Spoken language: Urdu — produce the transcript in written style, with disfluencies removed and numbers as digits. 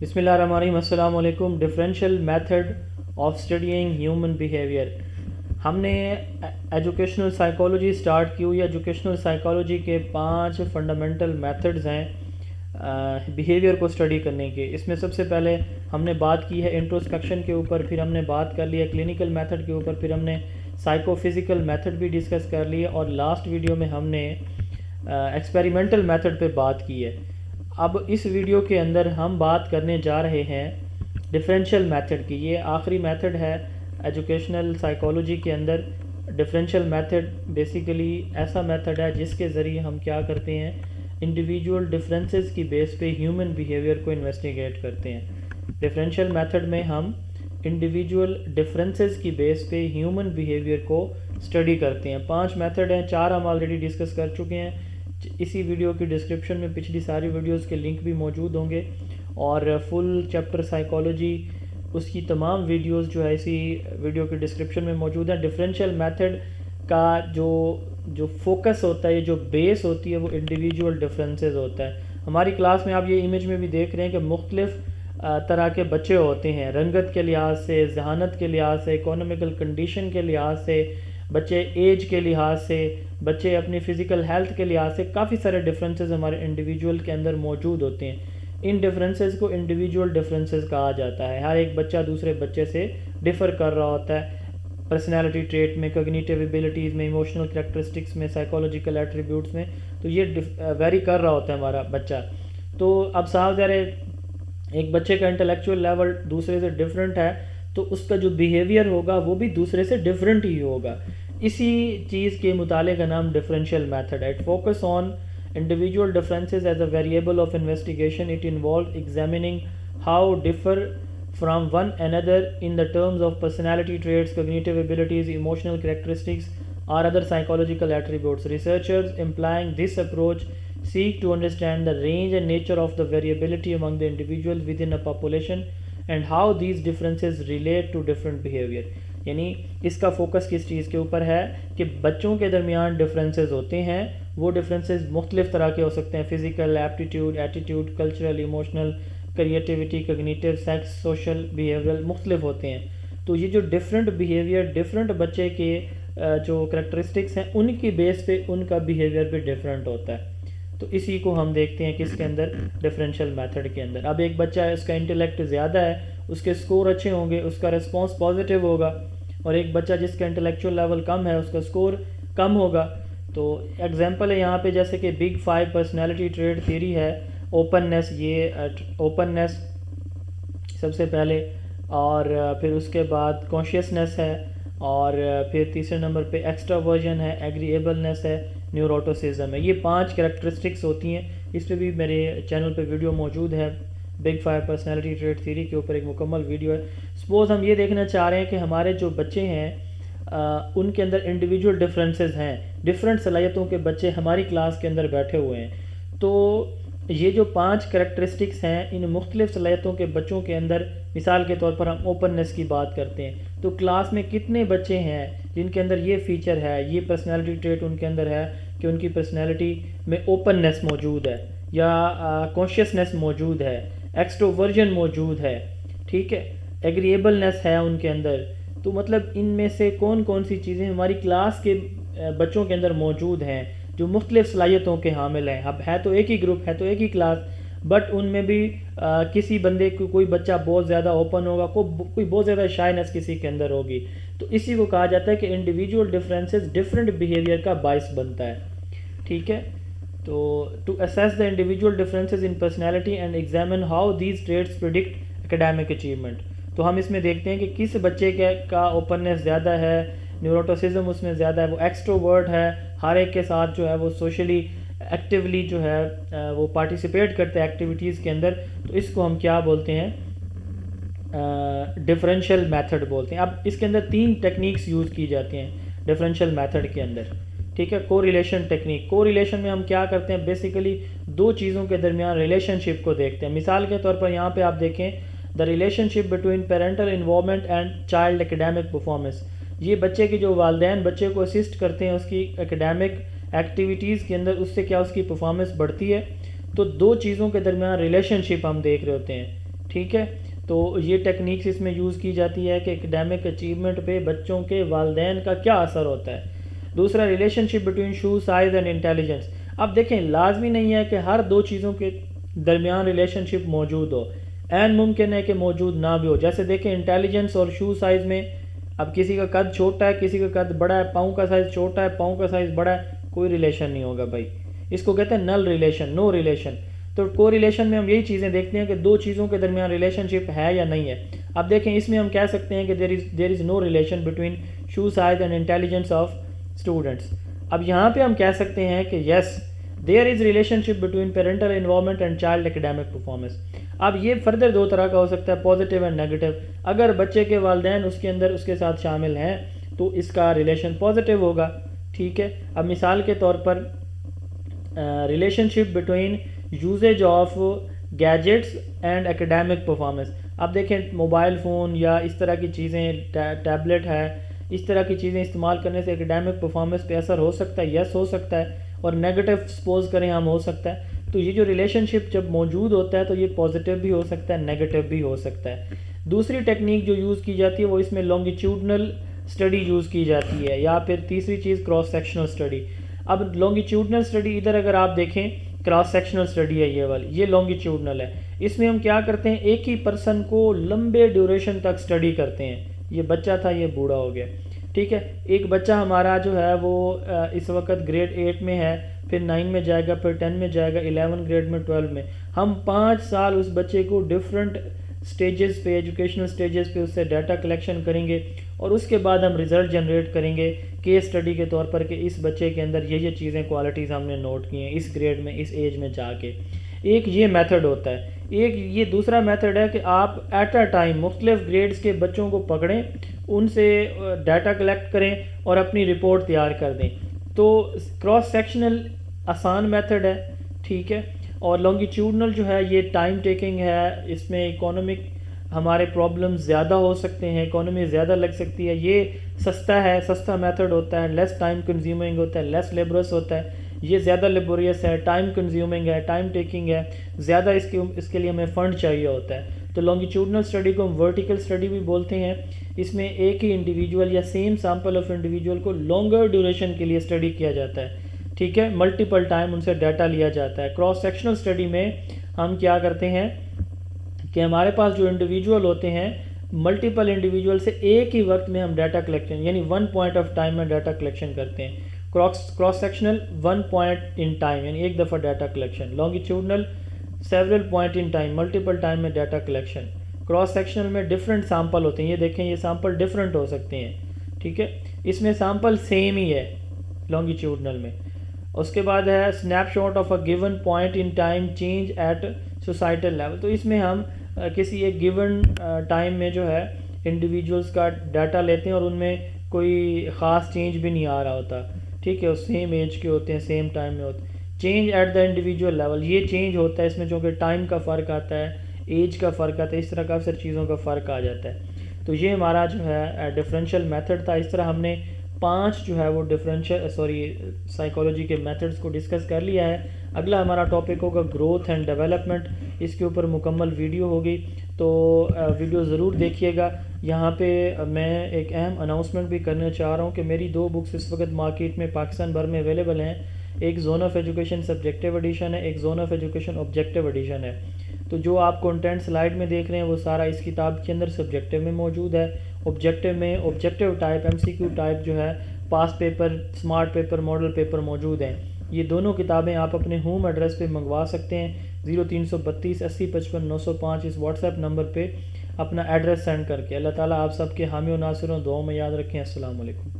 بسم اللہ الرحمن الرحیم. السلام علیکم. Differential method of studying human behaviour. ہم نے ایجوکیشنل سائیکالوجی سٹارٹ کی ہوئی. ایجوکیشنل سائیکالوجی کے 5 فنڈامنٹل میتھڈز ہیں بیہیویئر کو اسٹڈی کرنے کے. اس میں سب سے پہلے ہم نے بات کی ہے انٹروسپیکشن کے اوپر، پھر ہم نے بات کر لی ہے کلینکل میتھڈ کے اوپر، پھر ہم نے سائیکو فزیکل میتھڈ بھی ڈسکس کر لی ہے، اور لاسٹ ویڈیو میں ہم نے ایکسپیریمنٹل میتھڈ پہ بات کی ہے. اب اس ویڈیو کے اندر ہم بات کرنے جا رہے ہیں ڈفرینشیل میتھڈ کی. یہ آخری میتھڈ ہے ایجوکیشنل سائیکالوجی کے اندر. ڈفرینشیل میتھڈ بیسیکلی ایسا میتھڈ ہے جس کے ذریعے ہم کیا کرتے ہیں، انڈیویجول ڈفرینسز کی بیس پہ ہیومن بیہیویئر کو انویسٹیگیٹ کرتے ہیں. ڈفرینشیل میتھڈ میں ہم انڈیویجول ڈفرینسز کی بیس پہ ہیومن بیہیویئر کو اسٹڈی کرتے ہیں. 5 میتھڈ ہیں، 4 ہم آلریڈی ڈسکس کر چکے ہیں. اسی ویڈیو کی ڈسکرپشن میں پچھلی ساری ویڈیوز کے لنک بھی موجود ہوں گے، اور فل چیپٹر سائیکالوجی اس کی تمام ویڈیوز جو ہے اسی ویڈیو کی ڈسکرپشن میں موجود ہیں. ڈفرینشیل میتھڈ کا جو فوکس ہوتا ہے، جو بیس ہوتی ہے، وہ انڈیویجول ڈفرینسز ہوتا ہے. ہماری کلاس میں آپ یہ امیج میں بھی دیکھ رہے ہیں کہ مختلف طرح کے بچے ہوتے ہیں، رنگت کے لحاظ سے، ذہانت کے لحاظ سے، اکانومیکل کنڈیشن کے لحاظ سے، بچے ایج کے لحاظ سے، بچے اپنی فزیکل ہیلتھ کے لحاظ سے. کافی سارے ڈفرینسز ہمارے انڈیویجول کے اندر موجود ہوتے ہیں. ان ڈفرینسز کو انڈیویجول ڈفرینسز کہا جاتا ہے. ہر ایک بچہ دوسرے بچے سے ڈفر کر رہا ہوتا ہے، پرسنالٹی ٹریٹ میں، کوگنیٹیو ایبیلٹیز میں، ایموشنل کریکٹرسٹکس میں، سائیکولوجیکل ایٹریبیوٹس میں. تو یہ ویری کر رہا ہوتا ہے ہمارا بچہ. تو اب صاف ظاہر ہے ایک بچے کا انٹلیکچوئل لیول دوسرے سے ڈفرینٹ ہے، تو اس کا جو بیہیویئر ہوگا وہ بھی دوسرے سے ڈفرینٹ ہی ہوگا. اسی چیز کے مطالعے کا نام ڈفرینشیل میتھڈ ہے. It focus on individual differences as a variable of investigation. It involves examining how differ from one another in the terms of personality traits, cognitive abilities, emotional characteristics, or other psychological attributes. Researchers employing this approach seek to understand the range and nature of the variability among the individuals within a population and how these differences relate to different behavior. یعنی اس کا فوکس کس چیز کے اوپر ہے کہ بچوں کے درمیان ڈفرینسز ہوتے ہیں. وہ ڈفرینسز مختلف طرح کے ہو سکتے ہیں، physical, aptitude, attitude, cultural, emotional, creativity, cognitive, sex, social, behavioural مختلف ہوتے ہیں. تو یہ جو ڈفرینٹ بیہیویئر، ڈفرینٹ بچے کے جو کریکٹرسٹکس ہیں، ان کی بیس پہ ان کا بیہیویئر بھی ڈفرینٹ ہوتا ہے. تو اسی کو ہم دیکھتے ہیں کس کے اندر، ڈفرینشیل میتھڈ کے اندر. اب ایک بچہ ہے، اس کا انٹلیکٹ زیادہ ہے، اس کے سکور اچھے ہوں گے، اس کا رسپانس پازیٹیو ہوگا. اور ایک بچہ جس کا انٹلیکچوئل لیول کم ہے، اس کا سکور کم ہوگا. تو ایگزامپل ہے یہاں پہ جیسے کہ بگ 5 پرسنالٹی ٹریٹ تھیوری ہے. اوپننیس، یہ اوپننیس سب سے پہلے، اور پھر اس کے بعد کانشیسنیس ہے، اور پھر تیسرے نمبر پہ ایکسٹراورژن ہے، ایگریبلنیس ہے، نیوروٹوسزم ہے. یہ 5 کریکٹرسٹکس ہوتی ہیں. اس پہ بھی میرے چینل پہ ویڈیو موجود ہے، بگ 5 پرسنالٹی ٹریٹ تھیوری کے اوپر ایک مکمل ویڈیو ہے. سپوز ہم یہ دیکھنا چاہ رہے ہیں کہ ہمارے جو بچے ہیں ان کے اندر انڈیویجول ڈفرینسز ہیں، ڈفرینٹ صلاحیتوں کے بچے ہماری کلاس کے اندر بیٹھے ہوئے ہیں. تو یہ جو 5 کریکٹرسٹکس ہیں، ان مختلف صلاحیتوں کے بچوں کے اندر، مثال کے طور پر ہم اوپننیس کی بات کرتے ہیں، تو کلاس میں کتنے بچے ہیں جن کے اندر یہ فیچر ہے، یہ پرسنالٹی ٹریٹ ان کے اندر ہے کہ ان کی پرسنالٹی میں اوپننیس موجود ہے، یا کانشیسنیس موجود ہے، ایکسٹروورژن موجود ہے، ٹھیک ہے، ایگریبلنیس ہے ان کے اندر. تو مطلب ان میں سے کون کون سی چیزیں ہماری کلاس کے بچوں کے اندر موجود ہیں جو مختلف صلاحیتوں کے حامل ہیں. اب ہے تو ایک ہی گروپ، ہے تو ایک ہی کلاس، بٹ ان میں بھی کسی بندے کو، کوئی بچہ بہت زیادہ اوپن ہوگا، کوئی بہت زیادہ شائنس کسی کے اندر ہوگی. تو اسی کو کہا جاتا ہے کہ انڈیویجول ڈفرینسز ڈفرینٹ بیہیویئر کا باعث بنتا ہے. ٹھیک ہے، تو to assess the individual differences in personality and examine how these traits predict academic achievement. تو ہم اس میں دیکھتے ہیں کہ کس بچے کا اوپننیس زیادہ ہے، نیوروٹوسزم اس میں زیادہ ہے، وہ ایکسٹروورٹ ہے، ہر ایک کے ساتھ جو ہے وہ سوشلی ایکٹیولی جو ہے وہ پارٹیسپیٹ کرتے ہیں ایکٹیویٹیز کے اندر. تو اس کو ہم کیا بولتے ہیں، ڈفرینشیل میتھڈ بولتے ہیں. اب اس کے اندر 3 ٹیکنیکس یوز کی جاتی ہیں ڈفرینشیل میتھڈ کے اندر. ٹھیک ہے، کو ریلیشن ٹیکنیک. کو ریلیشن میں ہم کیا کرتے ہیں، بیسیکلی 2 چیزوں کے درمیان ریلیشن شپ کو دیکھتے ہیں. مثال کے طور پر یہاں پہ آپ دیکھیں، the relation ship between parental involvement and child academic performance. یہ بچے کے جو والدین بچے کو اسسٹ کرتے ہیں اس کی اکیڈیمک ایکٹیویٹیز کے اندر، اس سے کیا اس کی پرفارمنس بڑھتی ہے. تو 2 چیزوں کے درمیان ریلیشن شپ ہم دیکھ رہے ہوتے ہیں. ٹھیک ہے، تو یہ ٹیکنیکس اس میں یوز کی جاتی ہے کہ اکیڈیمک اچیومنٹ پہ بچوں کے والدین کا کیا اثر ہوتا ہے۔ دوسرا، relation ship between shoe size and intelligence. اب دیکھیں، لازمی نہیں ہے کہ ہر دو چیزوں کے درمیان ریلیشن شپ موجود ہو، عین ممکن ہے کہ موجود نہ بھی ہو۔ جیسے دیکھیں، انٹیلیجنس اور شو سائز میں اب کسی کا قد چھوٹا ہے، کسی کا قد بڑا ہے، پاؤں کا سائز چھوٹا ہے، پاؤں کا سائز بڑا ہے، کوئی ریلیشن نہیں ہوگا بھائی، اس کو کہتے ہیں نل ریلیشن، نو ریلیشن۔ تو کو ریلیشن میں ہم یہی چیزیں دیکھتے ہیں کہ دو چیزوں کے درمیان ریلیشن شپ ہے یا نہیں ہے۔ اب دیکھیں، اس میں ہم کہہ سکتے ہیں کہ there is no relation between shoe size and intelligence of students. اب یہاں پہ ہم کہہ سکتے ہیں کہ yes there is relationship between parental involvement and child academic performance. اب یہ فردر دو طرح کا ہو سکتا ہے، پازیٹیو اینڈ نیگیٹو۔ اگر بچے کے والدین اس کے اندر اس کے ساتھ شامل ہیں تو اس کا ریلیشن پازیٹیو ہوگا، ٹھیک ہے۔ اب مثال کے طور پر relationship between usage of gadgets and academic performance. اب دیکھیں، موبائل فون یا اس طرح کی چیزیں، ٹیبلٹ ہے، اس طرح کی چیزیں استعمال کرنے سے اکیڈیمک پرفارمنس پہ اثر ہو سکتا ہے، یس ہو سکتا ہے، اور نیگیٹو سپوز کریں ہم ہو سکتا ہے۔ تو یہ جو ریلیشن شپ جب موجود ہوتا ہے تو یہ پازیٹیو بھی ہو سکتا ہے، نیگیٹو بھی ہو سکتا ہے۔ دوسری ٹیکنیک جو یوز کی جاتی ہے وہ اس میں لانگیٹیوڈنل اسٹڈی یوز کی جاتی ہے، یا پھر تیسری چیز کراس سیکشنل اسٹڈی۔ اب لانگیٹیوڈنل اسٹڈی ادھر اگر آپ دیکھیں، کراس سیکشنل اسٹڈی ہے یہ والی، یہ لانگیٹیوڈنل ہے۔ اس میں ہم کیا کرتے ہیں، ایک ہی پرسن کو لمبے ڈیوریشن تک اسٹڈی کرتے ہیں۔ یہ بچہ تھا، یہ بوڑھا ہو گیا، ٹھیک ہے۔ ایک بچہ ہمارا جو ہے وہ اس وقت گریڈ 8 میں ہے، پھر 9 میں جائے گا، پھر 10 میں جائے گا، 11 گریڈ میں، 12 میں۔ ہم 5 سال اس بچے کو ڈفرینٹ سٹیجز پہ، ایجوکیشنل سٹیجز پہ اس سے ڈیٹا کلیکشن کریں گے، اور اس کے بعد ہم رزلٹ جنریٹ کریں گے کیس اسٹڈی کے طور پر کہ اس بچے کے اندر یہ چیزیں، کوالٹیز ہم نے نوٹ کی ہیں اس گریڈ میں، اس ایج میں جا کے۔ ایک یہ میتھڈ ہوتا ہے۔ ایک یہ دوسرا میتھڈ ہے کہ آپ ایٹ اے ٹائم مختلف گریڈز کے بچوں کو پکڑیں، ان سے ڈیٹا کلیکٹ کریں اور اپنی رپورٹ تیار کر دیں۔ تو کراس سیکشنل آسان میتھڈ ہے، ٹھیک ہے، اور لانگیٹیوڈنل جو ہے یہ ٹائم ٹیکنگ ہے، اس میں اکانومک ہمارے پرابلم زیادہ ہو سکتے ہیں، اکانومی زیادہ لگ سکتی ہے۔ یہ سستا ہے، سستا میتھڈ ہوتا ہے، لیس ٹائم کنزیومنگ ہوتا ہے، لیس لیبرس ہوتا ہے۔ یہ زیادہ لیبوریس ہے، ٹائم کنزیومنگ ہے، ٹائم ٹیکنگ ہے، زیادہ اس کے لیے ہمیں فنڈ چاہیے ہوتا ہے۔ تو لانگیٹیوڈنل اسٹڈی کو ہم ورٹیکل اسٹڈی بھی بولتے ہیں۔ اس میں ایک ہی انڈیویجول یا سیم سیمپل آف انڈیویجول کو لانگر ڈیوریشن کے لیے اسٹڈی کیا جاتا ہے، ٹھیک ہے، ملٹیپل ٹائم ان سے ڈیٹا لیا جاتا ہے۔ کراس سیکشنل اسٹڈی میں ہم کیا کرتے ہیں کہ ہمارے پاس جو انڈیویجول ہوتے ہیں، ملٹیپل انڈیویجول سے ایک ہی وقت میں ہم ڈیٹا کلیکشن، یعنی 1 پوائنٹ آف ٹائم میں ڈیٹا کلیکشن کرتے ہیں۔ Cross sectional 1 point in time, یعنی ایک دفعہ data collection. Longitudinal several point in time, multiple time میں ڈیٹا کلیکشن۔ کراس سیکشنل میں ڈفرینٹ سیمپل ہوتے ہیں، یہ دیکھیں یہ سیمپل ڈفرینٹ ہو سکتے ہیں، ٹھیک ہے۔ اس میں سیمپل سیم ہی ہے لانگیٹیوڈنل میں۔ اس کے بعد ہے snapshot of a given point in time change at societal level. تو اس میں ہم کسی ایک گیون ٹائم میں جو ہے انڈیویجولز کا ڈیٹا لیتے ہیں اور ان میں کوئی خاص چینج بھی نہیں آ رہا ہوتا، ٹھیک ہے، وہ سیم ایج کے ہوتے ہیں، سیم ٹائم میں ہوتے ہیں۔ Change at the individual level, یہ چینج ہوتا ہے اس میں، چونکہ ٹائم کا فرق آتا ہے، ایج کا فرق آتا ہے، اس طرح کافی ساری چیزوں کا فرق آ جاتا ہے۔ تو یہ ہمارا جو ہے ڈفرینشیل میتھڈ تھا۔ اس طرح ہم نے 5 جو ہے وہ سائیکالوجی کے میتھڈز کو ڈسکس کر لیا ہے۔ اگلا ہمارا ٹاپک ہوگا گروتھ اینڈ ڈیولپمنٹ، اس کے اوپر مکمل ویڈیو ہوگی، تو ویڈیو ضرور دیکھیے گا۔ یہاں پہ میں ایک اہم اناؤنسمنٹ بھی کرنا چاہ رہا ہوں کہ میری 2 بکس اس وقت مارکیٹ میں پاکستان بھر میں اویلیبل ہیں۔ ایک zone of education subjective edition ہے، ایک zone of education objective edition ہے۔ تو جو آپ کنٹینٹ سلائیڈ میں دیکھ رہے ہیں وہ سارا اس کتاب کے اندر سبجیکٹیو میں موجود ہے۔ آبجیکٹیو میں آبجیکٹیو ٹائپ، MCQ ٹائپ جو ہے، past paper, smart paper, model paper موجود ہیں۔ یہ دونوں کتابیں آپ اپنے ہوم ایڈریس پہ منگوا سکتے ہیں، 0332 80 55 905 اس واٹس ایپ نمبر پہ اپنا ایڈریس سینڈ کر کے۔ اللہ تعالیٰ آپ سب کے حامی و ناصر ہوں، دعاؤں میں یاد رکھیں۔ السلام علیکم۔